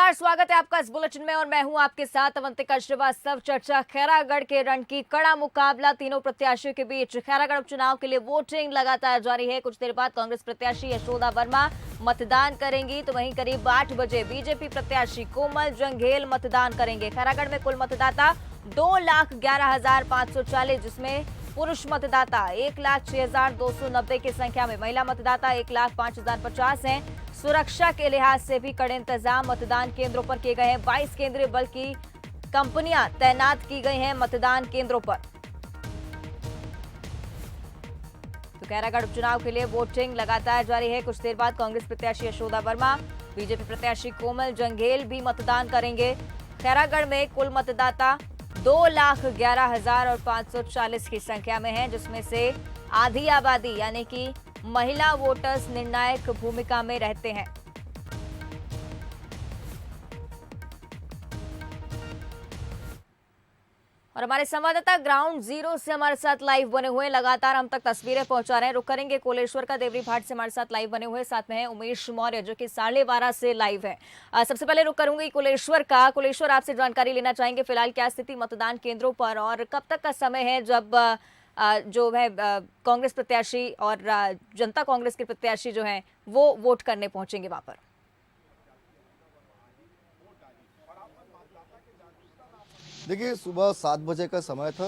नमस्कार, स्वागत है आपका इस बुलेटिन में और मैं हूं आपके साथ अवंतिका श्रीवास्तव। चर्चा खैरागढ़ के रण की, कड़ा मुकाबला तीनों प्रत्याशियों के बीच। खैरागढ़ उपचुनाव के लिए वोटिंग लगातार जारी है। कुछ देर बाद कांग्रेस प्रत्याशी यशोदा वर्मा मतदान करेंगी, तो वहीं करीब 8 बजे बीजेपी प्रत्याशी कोमल जंघेल मतदान करेंगे। खैरागढ़ में कुल मतदाता 2,11,540, जिसमें पुरुष मतदाता 1,06,290 की संख्या में, महिला मतदाता 1,05,050 हैं। सुरक्षा के लिहाज से भी कड़े इंतजाम मतदान केंद्रों पर किए गए हैं। 22 केंद्रीय बल की कंपनियां तैनात की गई हैं मतदान केंद्रों पर। तो खैरागढ़ उपचुनाव के लिए वोटिंग लगातार जारी है। कुछ देर बाद कांग्रेस प्रत्याशी यशोदा वर्मा, बीजेपी प्रत्याशी कोमल जंघेल भी मतदान करेंगे। खैरागढ़ में कुल मतदाता 2,11,540 की संख्या में है, जिसमें से आधी आबादी यानी कि महिला वोटर्स निर्णायक भूमिका में रहते हैं। और हमारे संवाददाता ग्राउंड जीरो से हमारे साथ लाइव बने हुए, लगातार हम तक तस्वीरें पहुंचा रहे हैं। रुक करेंगे कोलेश्वर का, देवरी घाट से हमारे साथ लाइव बने हुए, साथ में है उमेश मौर्य जो कि 12:30 से लाइव है। सबसे पहले रुक करूंगी कोलेश्वर का। कोलेश्वर, आपसे जानकारी लेना चाहेंगे फिलहाल क्या स्थिति मतदान केंद्रों पर, और कब तक का समय है जब जो है कांग्रेस प्रत्याशी और जनता कांग्रेस के प्रत्याशी जो हैं वो वोट करने पहुंचेंगे वहां पर? देखिए, सुबह 7 बजे का समय था।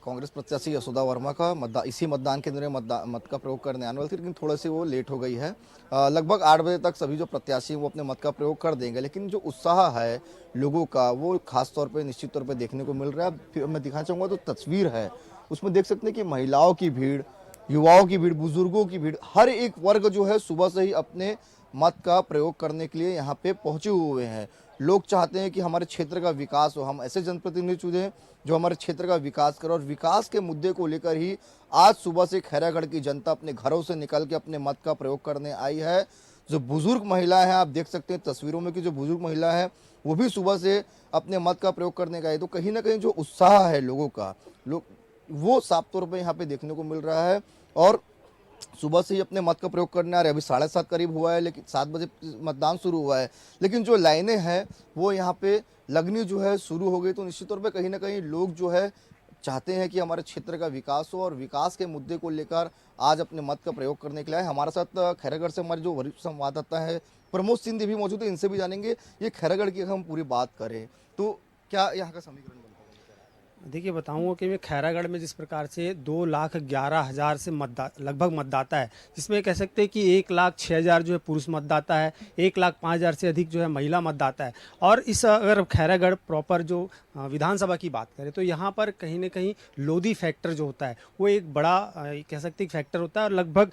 कांग्रेस प्रत्याशी यशोदा वर्मा का इसी मतदान केंद्र में मत का प्रयोग करने आने वाली थी, लेकिन थोड़ी सी वो लेट हो गई है। लगभग 8 बजे तक सभी जो प्रत्याशी हैं वो अपने मत का प्रयोग कर देंगे, लेकिन जो उत्साह है लोगों का वो खास तौर पे निश्चित तौर पे देखने को मिल रहा है। फिर मैं दिखाना चाहूँगा, तो तस्वीर है उसमें देख सकते हैं कि महिलाओं की भीड़, युवाओं की भीड़, बुजुर्गों की भीड़, हर एक वर्ग जो है सुबह से ही अपने मत का प्रयोग करने के लिए यहाँ पे पहुंचे हुए हैं। लोग चाहते हैं कि हमारे क्षेत्र का विकास हो, हम ऐसे जनप्रतिनिधि चुने जो हमारे क्षेत्र का विकास करें, और विकास के मुद्दे को लेकर ही आज सुबह से खैरागढ़ की जनता अपने घरों से निकल के अपने मत का प्रयोग करने आई है। जो बुजुर्ग महिला है, आप देख सकते हैं तस्वीरों में कि जो बुजुर्ग महिला है वो भी सुबह से अपने मत का प्रयोग करने का है। तो कहीं ना कहीं जो उत्साह है लोगों का, लोग वो साफ तौर पर यहाँ पे देखने को मिल रहा है। और सुबह से ही अपने मत का प्रयोग करने आ रहे हैं। अभी 7:30 करीब हुआ है, लेकिन 7 बजे मतदान शुरू हुआ है, लेकिन जो लाइनें हैं वो यहाँ पे लगनी जो है शुरू हो गई। तो निश्चित तौर पे कहीं ना कहीं लोग जो है चाहते हैं कि हमारे क्षेत्र का विकास हो, और विकास के मुद्दे को लेकर आज अपने मत का प्रयोग करने के लिए आए। हमारे साथ खैरागढ़ से हमारे जो वरिष्ठ संवाददाता है प्रमोद सिंह भी मौजूद है, इनसे भी जानेंगे ये खैरागढ़ की हम पूरी बात करें तो क्या यहाँ का समीकरण बनता है? देखिए, बताऊंगा कि मैं खैरागढ़ में जिस प्रकार से 2,11,000 से लगभग मतदाता है, जिसमें कह सकते हैं कि 1,06,000 जो है पुरुष मतदाता है, 1,05,000 से अधिक जो है महिला मतदाता है। और इस अगर खैरागढ़ प्रॉपर जो विधानसभा की बात करें तो यहाँ पर कहीं ना कहीं लोधी फैक्टर जो होता है वो एक बड़ा कह सकते हैं फैक्टर होता है। और लगभग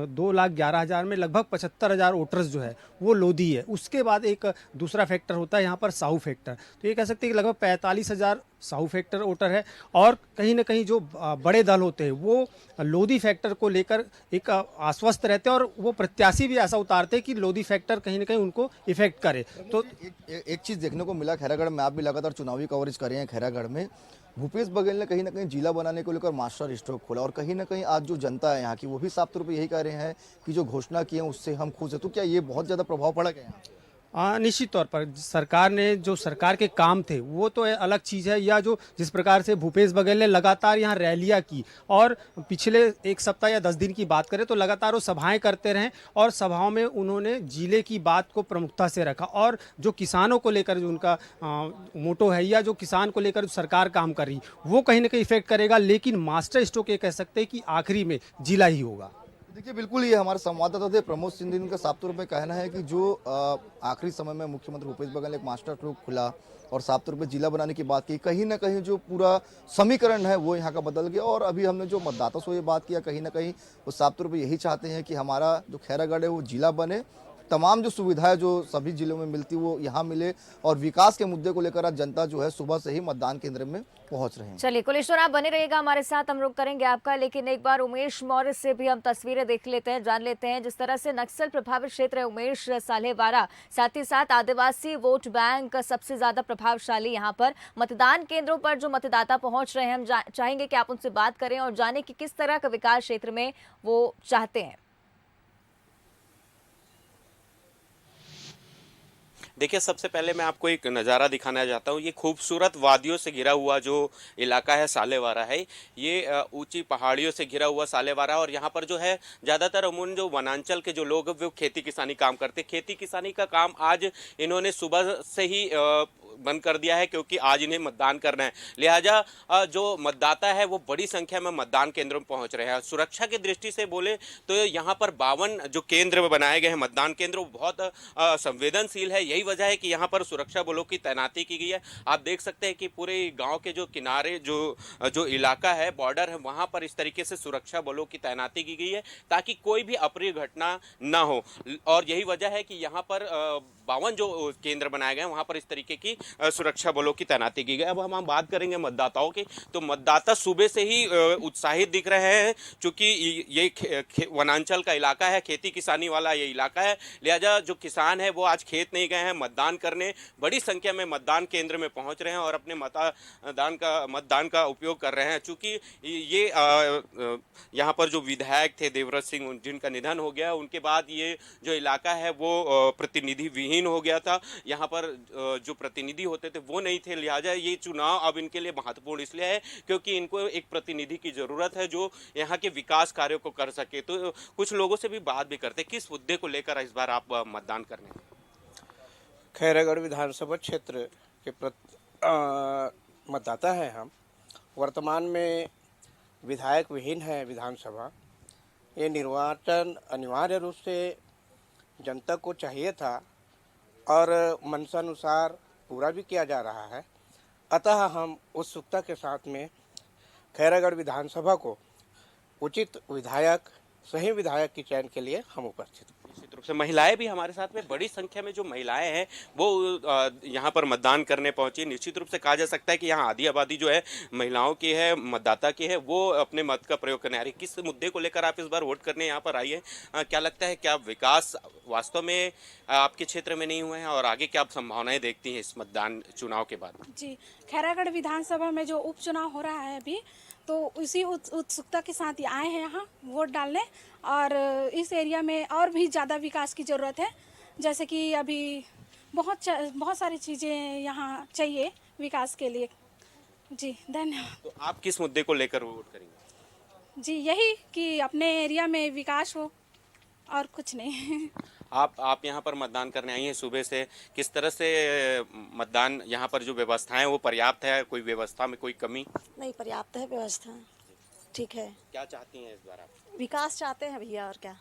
2,11,000 में लगभग 75,000 वोटर्स जो है वो लोधी है। उसके बाद एक दूसरा फैक्टर होता है यहाँ पर साहू फैक्टर, तो ये कह सकते हैं कि लगभग 45,000 साहू फैक्टर वोटर है। और कहीं ना कहीं जो बड़े दल होते हैं वो लोधी फैक्टर को लेकर एक आश्वस्त रहते हैं, और वो प्रत्याशी भी ऐसा उतारते हैं कि लोधी फैक्टर कहीं ना कहीं उनको इफेक्ट करे। तो एक चीज देखने को मिला खैरागढ़ में, आप भी लगातार चुनावी कवरेज कर रहे हैं खैरागढ़ में, भूपेश बघेल ने कहीं ना कहीं जिला बनाने को लेकर मास्टर स्ट्रोक खोला, और कहीं ना कहीं आज जो जनता है यहाँ की वो भी साफ तौर पर यही कह रहे हैं कि जो घोषणा की है उससे हम खुश हैं। तो क्या ये बहुत ज्यादा प्रभाव पड़ा क्या यहाँ? निश्चित तौर पर सरकार ने जो सरकार के काम थे वो तो अलग चीज़ है, या जो जिस प्रकार से भूपेश बघेल ने लगातार यहाँ रैलियाँ की, और पिछले 1 सप्ताह या 10 दिन की बात करें तो लगातार वो सभाएं करते रहे, और सभाओं में उन्होंने जिले की बात को प्रमुखता से रखा। और जो किसानों को लेकर जो उनका मोटो है, या जो किसान को लेकर जो सरकार काम कर रही, वो कहीं ना कहीं इफेक्ट करेगा। लेकिन मास्टर स्ट्रोक ये कह सकते हैं कि आखिरी में जिला ही होगा। देखिए, बिल्कुल ये हमारे संवाददाता थे प्रमोद सिंह का साफ तौर पे कहना है कि जो आखिरी समय में मुख्यमंत्री भूपेश बघेल ने एक मास्टर स्ट्रोक खुला और साफ तौर पे जिला बनाने की बात की, कहीं ना कहीं जो पूरा समीकरण है वो यहाँ का बदल गया। और अभी हमने जो मतदाता से ये बात किया, कहीं ना कहीं वो साफ तौर पे यही चाहते हैं कि हमारा जो खैरागढ़ है वो जिला बने, तमाम जो सुविधाएं जो सभी जिलों में मिलती वो यहाँ मिले, और विकास के मुद्दे को लेकर आज जनता जो है सुबह से ही मतदान केंद्र में पहुंच रहे हैं। चलिए कुलेश्वर, आप बने रहिएगा हमारे साथ, हम रुक करेंगे आपका, लेकिन एक बार उमेश मौर्य से भी हम तस्वीरें देख लेते हैं, जान लेते हैं जिस तरह से नक्सल प्रभावित क्षेत्र है उमेश साल्हेवारा, साथ ही साथ आदिवासी वोट बैंक सबसे ज्यादा प्रभावशाली यहाँ पर मतदान केंद्रों पर जो मतदाता पहुंच रहे हैं। हम चाहेंगे कि आप उनसे बात करें और जाने कि किस तरह का विकास क्षेत्र में वो चाहते हैं। देखिए, सबसे पहले मैं आपको एक नज़ारा दिखाना चाहता हूँ। ये खूबसूरत वादियों से घिरा हुआ जो इलाका है सालेवारा है, ये ऊंची पहाड़ियों से घिरा हुआ सालेवारा, और यहाँ पर जो है ज़्यादातर अमूमन जो वनांचल के जो लोग हैं वो खेती किसानी काम करते। खेती किसानी का काम आज इन्होंने सुबह से ही बंद कर दिया है, क्योंकि आज इन्हें मतदान करना है। लिहाजा जो मतदाता है वो बड़ी संख्या में मतदान केंद्रों में पहुंच रहे हैं। सुरक्षा की दृष्टि से बोले तो यहाँ पर 52 जो केंद्र बनाए गए हैं मतदान केंद्र, वो बहुत संवेदनशील है। यही वजह है कि यहाँ पर सुरक्षा बलों की तैनाती की गई है। आप देख सकते हैं कि पूरे गांव के जो किनारे जो इलाका है, बॉर्डर है, वहाँ पर इस तरीके से सुरक्षा बलों की तैनाती की गई है ताकि कोई भी अप्रिय घटना ना हो। और यही वजह है कि यहाँ पर 52 जो केंद्र बनाए गए हैं वहाँ पर इस तरीके की सुरक्षा बलों की तैनाती की गई। अब हम बात करेंगे मतदाताओं की, तो मतदाता सुबह से ही उत्साहित दिख रहे हैं, क्योंकि ये वनांचल का इलाका है, खेती किसानी वाला ये इलाका है। लिहाजा जो किसान है वो आज खेत नहीं गए हैं मतदान करने, बड़ी संख्या में मतदान केंद्र में पहुंच रहे हैं और अपने मतदान का उपयोग कर रहे हैं। चूँकि ये यहाँ पर जो विधायक थे देवव्रत सिंह, जिनका निधन हो गया, उनके बाद ये जो इलाका है वो प्रतिनिधि विहीन हो गया था। यहाँ पर जो प्रतिनिधि होते थे वो नहीं थे। लिहाजा ये चुनाव अब इनके लिए महत्वपूर्ण इसलिए है क्योंकि इनको एक प्रतिनिधि की जरूरत है जो यहाँ के विकास कार्यों को कर सके। तो कुछ लोगों से भी बात भी करते, किस मुद्दे को लेकर इस बार आप मतदान करने? खैरागढ़ विधानसभा क्षेत्र के मतदाता हैं हम। वर्तमान में विधायक विहीन है विधानसभा। ये निर्वाचन अनिवार्य रूप से जनता को चाहिए था और मनसानुसार पूरा भी किया जा रहा है। अतः हम उत्सुकता के साथ में खैरागढ़ विधानसभा को उचित विधायक, सही विधायक की चयन के लिए हम उपस्थित हैं। निश्चित रूप से महिलाएं भी हमारे साथ में, बड़ी संख्या में जो महिलाएं हैं वो यहाँ पर मतदान करने पहुंची। निश्चित रूप से कहा जा सकता है कि यहाँ आधी आबादी जो है महिलाओं की है, मतदाता की है, वो अपने मत का प्रयोग करने आ रही है। किस मुद्दे को लेकर आप इस बार वोट करने यहाँ पर आई है? क्या लगता है, क्या विकास वास्तव में आपके क्षेत्र में नहीं हुए हैं और आगे क्या आप संभावनाएं देखती हैं इस मतदान चुनाव के बाद? जी, खैरागढ़ विधानसभा में जो उपचुनाव हो रहा है अभी, तो उसी उत्सुकता के साथ ही आए हैं यहाँ वोट डालने। और इस एरिया में और भी ज़्यादा विकास की ज़रूरत है, जैसे कि अभी बहुत सारी चीज़ें यहाँ चाहिए विकास के लिए। जी, धन्यवाद। तो आप किस मुद्दे को लेकर वोट करेंगे? जी, यही कि अपने एरिया में विकास हो और कुछ नहीं। आप यहाँ पर मतदान करने आई हैं सुबह से, किस तरह से मतदान यहाँ पर जो व्यवस्थाएं हैं वो पर्याप्त है? कोई व्यवस्था में कोई कमी? नहीं, पर्याप्त है व्यवस्था, ठीक है। क्या चाहती हैं इस बार आप? विकास चाहते हैं भैया, और क्या।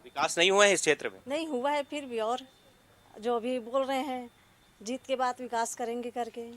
विकास नहीं हुआ है इस क्षेत्र में? नहीं हुआ है, फिर भी और जो अभी बोल रहे हैं जीत के बाद विकास करेंगे करके,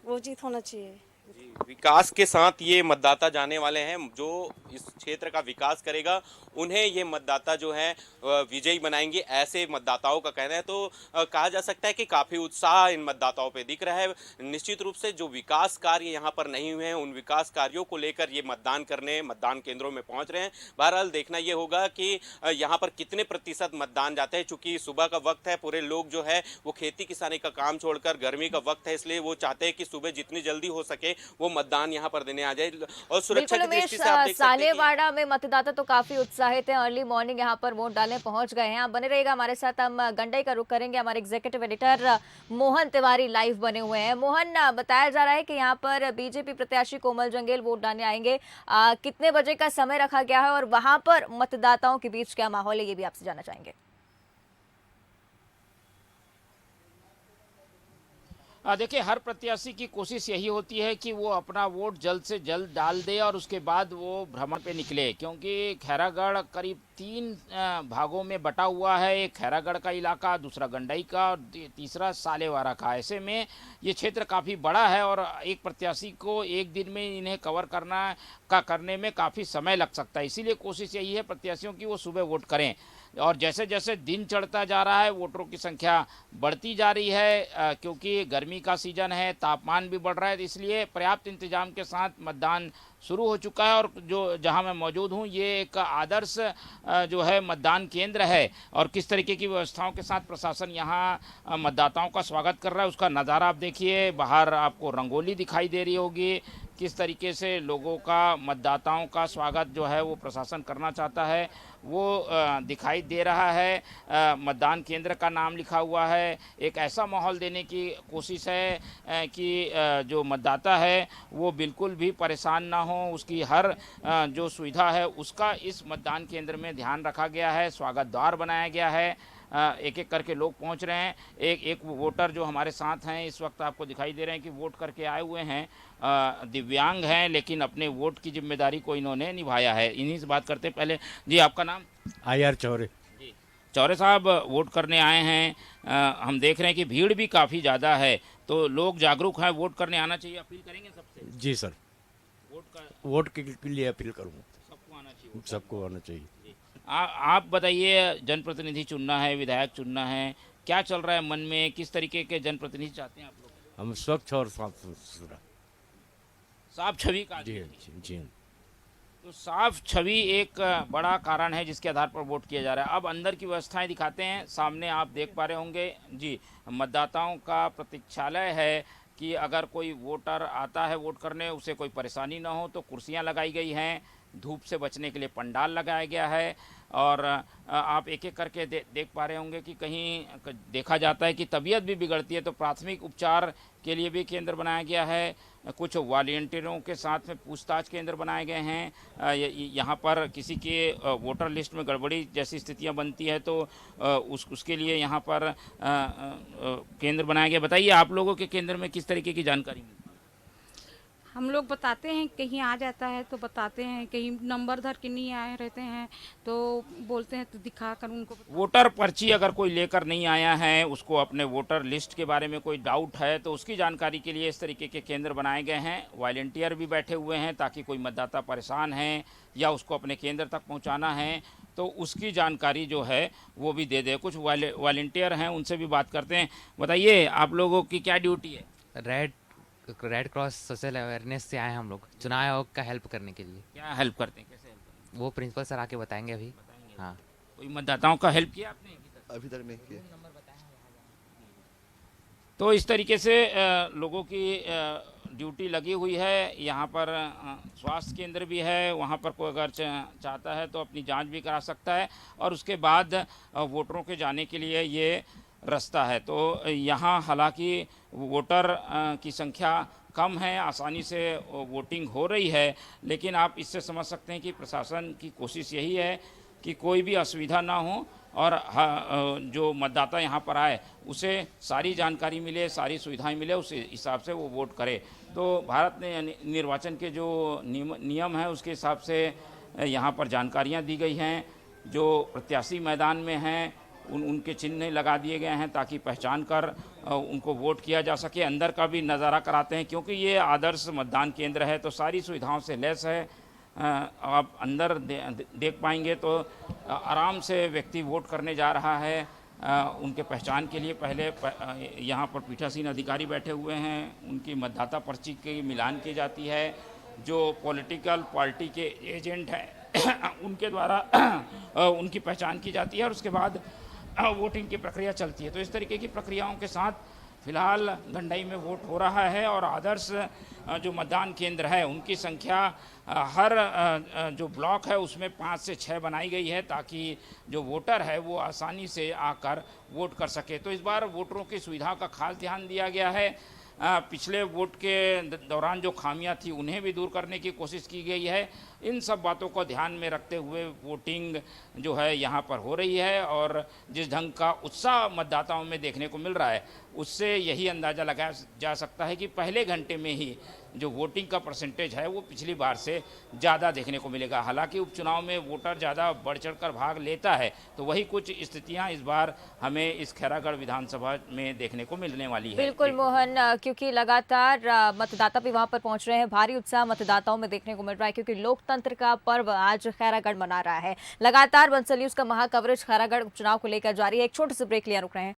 वो जीत होना चाहिए। जी, विकास के साथ ये मतदाता जाने वाले हैं। जो इस क्षेत्र का विकास करेगा उन्हें ये मतदाता जो है विजयी बनाएंगे, ऐसे मतदाताओं का कहना है। तो कहा जा सकता है कि काफ़ी उत्साह इन मतदाताओं पे दिख रहा है। निश्चित रूप से जो विकास कार्य यहाँ पर नहीं हुए हैं, उन विकास कार्यों को लेकर ये मतदान करने मतदान केंद्रों में पहुँच रहे हैं। बहरहाल देखना ये होगा कि यहाँ पर कितने प्रतिशत मतदान जाते हैं। चूँकि सुबह का वक्त है, पूरे लोग जो है वो खेती किसानी का काम छोड़कर, गर्मी का वक्त है, इसलिए वो चाहते हैं कि सुबह जितनी जल्दी हो सके वो मतदान यहाँ पर देने आ जाए। और सुरक्षा की दृष्टि से आप देख सकते हैं कि सालेवाड़ा में मतदाता तो काफी उत्साहित हैं, अर्ली मॉर्निंग यहाँ पर वोट डालने पहुंच गए हैं। आप बने रहिएगा हमारे साथ, हम गंडई का रुख करेंगे। हमारे executive editor Mohan Tiwari live बने हुए हैं। मोहन, बताया जा रहा है कि यहाँ पर बीजेपी प्रत्याशी कोमल जंगेल वोट डालने आएंगे। कितने बजे का समय रखा गया है और वहां पर मतदाताओं के बीच क्या माहौल है, ये भी आपसे जानना चाहेंगे। देखिए, हर प्रत्याशी की कोशिश यही होती है कि वो अपना वोट जल्द से जल्द डाल दे और उसके बाद वो भ्रमण पे निकले, क्योंकि खैरागढ़ करीब 3 भागों में बटा हुआ है। एक खैरागढ़ का इलाका, दूसरा गंडई का और तीसरा सालेवारा का। ऐसे में ये क्षेत्र काफ़ी बड़ा है और एक प्रत्याशी को एक दिन में इन्हें कवर करने में काफ़ी समय लग सकता है। इसीलिए कोशिश यही है प्रत्याशियों की वो सुबह वोट करें। और जैसे जैसे दिन चढ़ता जा रहा है वोटरों की संख्या बढ़ती जा रही है, क्योंकि गर्मी का सीज़न है, तापमान भी बढ़ रहा है, इसलिए पर्याप्त इंतजाम के साथ मतदान शुरू हो चुका है। और जो जहां मैं मौजूद हूं ये एक आदर्श जो है मतदान केंद्र है और किस तरीके की व्यवस्थाओं के साथ प्रशासन यहां मतदाताओं का स्वागत कर रहा है उसका नज़ारा आप देखिए। बाहर आपको रंगोली दिखाई दे रही होगी, किस तरीके से लोगों का, मतदाताओं का स्वागत जो है वो प्रशासन करना चाहता है वो दिखाई दे रहा है। मतदान केंद्र का नाम लिखा हुआ है। एक ऐसा माहौल देने की कोशिश है कि जो मतदाता है वो बिल्कुल भी परेशान ना हो, उसकी हर जो सुविधा है उसका इस मतदान केंद्र में ध्यान रखा गया है। स्वागत द्वार बनाया गया है। एक एक करके लोग पहुंच रहे हैं। एक वोटर जो हमारे साथ हैं इस वक्त आपको दिखाई दे रहे हैं कि वोट करके आए हुए हैं, दिव्यांग हैं, लेकिन अपने वोट की जिम्मेदारी को इन्होंने निभाया है। इन्हीं से बात करते हैं। पहले जी आपका नाम? IR चौरे। जी चौरे साहब वोट करने आए हैं। हम देख रहे हैं कि भीड़ भी काफ़ी ज़्यादा है, तो लोग जागरूक हैं, वोट करने आना चाहिए। अपील करेंगे सबसे? जी सर, वोट के लिए अपील करूँगा। सबको आना चाहिए। सबको आना चाहिए। आप बताइए, जनप्रतिनिधि चुनना है, विधायक चुनना है, क्या चल रहा है मन में? किस तरीके के जनप्रतिनिधि चाहते हैं आप लोग? हम स्वच्छ और साफ सुथरा। साफ छवि का। जी जी। तो साफ छवि एक बड़ा कारण है जिसके आधार पर वोट किया जा रहा है। अब अंदर की व्यवस्थाएं दिखाते हैं। सामने आप देख पा रहे होंगे जी, मतदाताओं का प्रतीक्षालय है कि अगर कोई वोटर आता है वोट करने, उसे कोई परेशानी ना हो, तो कुर्सियां लगाई गई हैं। धूप से बचने के लिए पंडाल लगाया गया है। और आप एक एक करके देख पा रहे होंगे कि कहीं देखा जाता है कि तबीयत भी बिगड़ती है तो प्राथमिक उपचार के लिए भी केंद्र बनाया गया है। कुछ वॉलंटियरों के साथ में पूछताछ केंद्र बनाए गए हैं। यहाँ पर किसी के वोटर लिस्ट में गड़बड़ी जैसी स्थितियाँ बनती है तो उसके लिए यहाँ पर केंद्र बनाया गया। बताइए, आप लोगों के केंद्र में किस तरीके की जानकारी मिलती है? हम लोग बताते हैं, कहीं आ जाता है तो बताते हैं, कहीं नंबर धर के नहीं आए रहते हैं तो बोलते हैं, तो दिखा कर उनको वोटर पर्ची अगर कोई लेकर नहीं आया है, उसको अपने वोटर लिस्ट के बारे में कोई डाउट है तो उसकी जानकारी के लिए इस तरीके के केंद्र बनाए गए हैं। वॉलंटियर भी बैठे हुए हैं ताकि कोई मतदाता परेशान है या उसको अपने केंद्र तक पहुंचाना है तो उसकी जानकारी जो है वो भी दे दे। कुछ वॉलंटियर हैं, उनसे भी बात करते हैं। बताइए, आप लोगों की क्या ड्यूटी है? रेड क्रॉस सोशल अवेयरनेस से आए हैं हम लोग चुनाव आयोग का हेल्प करने के लिए। क्या हेल्प करते हैं, कैसे हेल्प करते हैं? वो प्रिंसिपल सर आके बताएंगे अभी। हाँ। कोई मतदाताओं का हेल्प किया आपने? अभी तक नहीं किया। तो इस तरीके से लोगों की ड्यूटी लगी हुई है। यहाँ पर स्वास्थ्य केंद्र भी है, वहाँ पर कोई अगर चाहता है तो अपनी जांच भी करा सकता है और उसके बाद वोटरों के जाने के लिए ये रास्ता है। तो यहाँ हालांकि वोटर की संख्या कम है, आसानी से वोटिंग हो रही है, लेकिन आप इससे समझ सकते हैं कि प्रशासन की कोशिश यही है कि कोई भी असुविधा ना हो और जो मतदाता यहाँ पर आए उसे सारी जानकारी मिले, सारी सुविधाएं मिले, उस हिसाब से वो वोट करे। तो भारत ने निर्वाचन के जो नियम है उसके हिसाब से यहाँ पर जानकारियाँ दी गई हैं। जो प्रत्याशी मैदान में हैं उनके चिन्ह लगा दिए गए हैं ताकि पहचान कर उनको वोट किया जा सके। अंदर का भी नज़ारा कराते हैं क्योंकि ये आदर्श मतदान केंद्र है तो सारी सुविधाओं से लैस है। आप अंदर देख पाएंगे तो आराम से व्यक्ति वोट करने जा रहा है। उनके पहचान के लिए पहले यहाँ पर पीठासीन अधिकारी बैठे हुए हैं, उनकी मतदाता पर्ची की मिलान की जाती है। जो पॉलिटिकल पार्टी के एजेंट हैं उनके द्वारा उनकी पहचान की जाती है और उसके बाद वोटिंग की प्रक्रिया चलती है। तो इस तरीके की प्रक्रियाओं के साथ फिलहाल गंडई में वोट हो रहा है और आदर्श जो मतदान केंद्र है उनकी संख्या हर जो ब्लॉक है उसमें 5 से 6 बनाई गई है ताकि जो वोटर है वो आसानी से आकर वोट कर सके। तो इस बार वोटरों की सुविधा का खास ध्यान दिया गया है। पिछले वोट के दौरान जो खामियां थी उन्हें भी दूर करने की कोशिश की गई है। इन सब बातों को ध्यान में रखते हुए वोटिंग जो है यहाँ पर हो रही है और जिस ढंग का उत्साह मतदाताओं में देखने को मिल रहा है उससे यही अंदाज़ा लगाया जा सकता है कि पहले घंटे में ही जो वोटिंग का परसेंटेज है वो पिछली बार से ज़्यादा देखने को मिलेगा। हालांकि उपचुनाव में वोटर ज़्यादा बढ़ चढ़कर भाग लेता है तो वही कुछ स्थितियां इस बार हमें इस खैरागढ़ विधानसभा में देखने को मिलने वाली है। बिल्कुल मोहन, क्योंकि लगातार मतदाता भी वहां पर पहुंच रहे हैं, भारी उत्साह मतदाताओं में देखने को मिल रहा है क्योंकि लोकतंत्र का पर्व आज खैरागढ़ मना रहा है। लगातार बंसल न्यूज का महा कवरेज खैरागढ़ उपचुनाव को लेकर जारी है। एक छोटे से ब्रेक लिया, रुक रहे हैं।